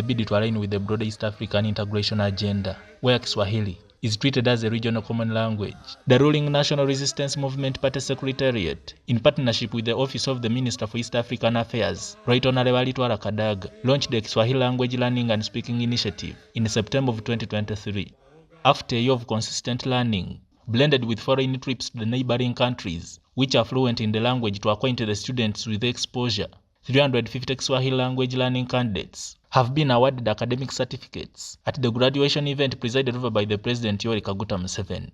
a bid to align with the broader East African integration agenda, where Kiswahili is treated as a regional common language. The ruling National Resistance Movement Party Secretariat, in partnership with the Office of the Minister for East African Affairs, Right Honorable Yoweri Kaguta, launched the Kiswahili Language Learning and Speaking Initiative in September of 2023. After a year of consistent learning, blended with foreign trips to the neighboring countries, which are fluent in the language to acquaint the students with the exposure, 350 Kiswahili language learning candidates have been awarded academic certificates at the graduation event presided over by the President Yoweri Kaguta Museveni.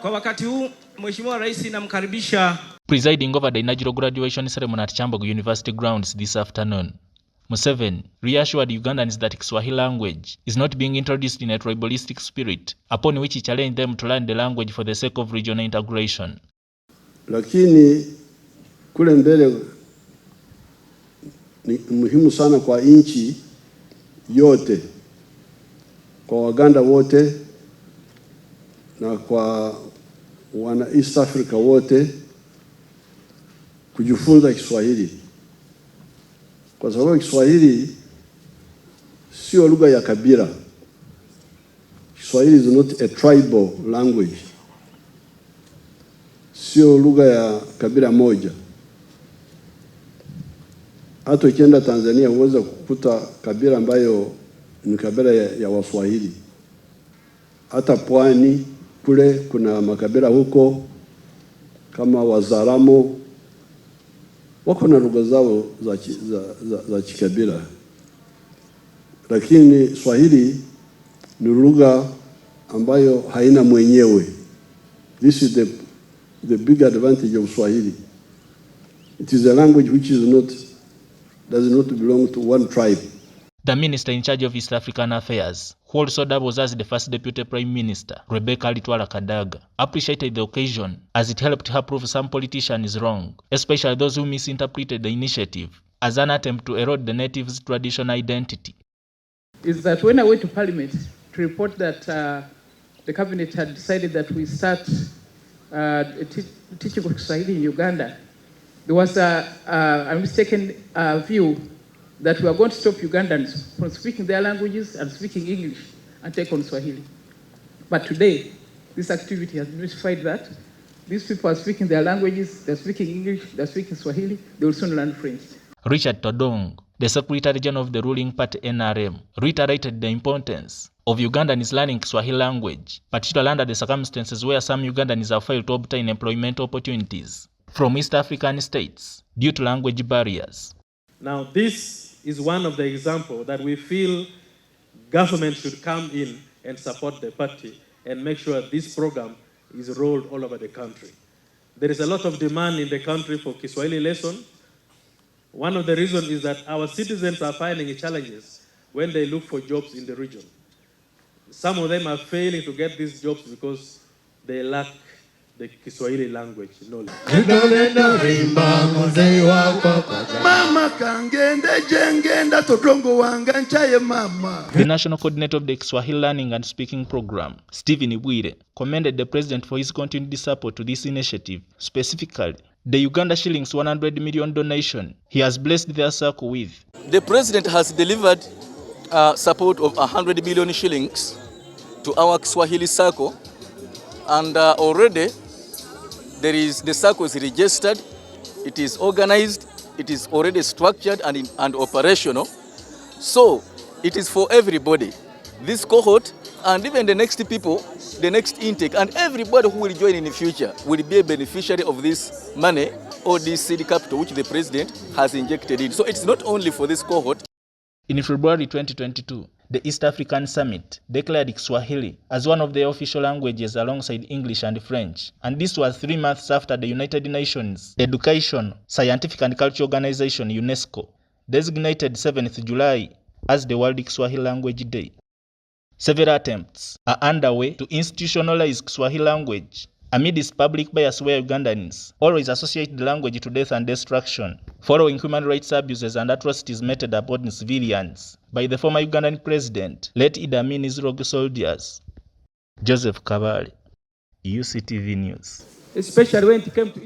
Kwa wakati huu, Mheshimiwa Rais namkaribisha. Presiding over the inaugural graduation ceremony at Kyambogo University grounds this afternoon, Museveni reassured Ugandans that Kiswahili language is not being introduced in a tribalistic spirit, upon which he challenged them to learn the language for the sake of regional integration. Lakini kule mbele ni muhimu sana kwa nchi yote, kwa Waganda wote na kwa wana East Africa wote kujifunza Kiswahili. Kwa sababu Kiswahili sio lugha ya kabila. Kiswahili is not a tribal language. Sio lugha ya kabila moja. Hata ukienda Tanzania uweza kukuta kabila ambayo ni kabila ya Waswahili. Hata pwani kule kuna makabila huko kama Wazaramo, wako na lugha zao za kikabila. Lakini Swahili ni lugha ambayo haina mwenyewe. This is the big advantage of Swahili. It is a language which does not belong to one tribe. The minister in charge of East African Affairs, who also doubles as the first deputy prime minister, Yoweri Kaguta, appreciated the occasion as it helped her prove some politicians wrong, especially those who misinterpreted the initiative as an attempt to erode the natives' traditional identity. Is that when I went to Parliament to report that the cabinet had decided that we start teaching Kiswahili in Uganda, there was a mistaken view that we are going to stop Ugandans from speaking their languages and speaking English and take on Swahili. But today, this activity has verified that these people are speaking their languages, they're speaking English, they're speaking Swahili, they will soon learn French. Richard Todong, the Secretary General of the ruling party NRM, reiterated the importance of Ugandans learning Kiswahili language, particularly under the circumstances where some Ugandans have failed to obtain employment opportunities from East African states due to language barriers. Now, this is one of the examples that we feel government should come in and support the party and make sure this program is rolled all over the country. There is a lot of demand in the country for Kiswahili lesson. One of the reasons is that our citizens are finding challenges when they look for jobs in the region. Some of them are failing to get these jobs because they lack the Kiswahili language knowledge. The national coordinator of the Kiswahili Learning and Speaking Program, Stephen Ibwire, commended the president for his continued support to this initiative, specifically the Uganda shillings 100 million donation he has blessed their circle with. The president has delivered support of 100 million shillings to our Kiswahili circle, and already the circle is registered, it is organized, it is already structured and operational. So it is for everybody. This cohort and even the next people, the next intake, and everybody who will join in the future will be a beneficiary of this money or this seed capital which the president has injected in. So it's not only for this cohort. In February 2022, the East African Summit declared Kiswahili as one of the official languages alongside English and French, and this was 3 months after the United Nations Education, Scientific and Cultural Organization UNESCO designated 7th July as the World Kiswahili Language Day. Several attempts are underway to institutionalize Kiswahili language amidst public bias where Ugandans always associate the language to death and destruction, following human rights abuses and atrocities meted upon civilians by the former Ugandan president, late Idi Amin's rogue soldiers. Joseph Kabale, UCTV News. Especially when it came to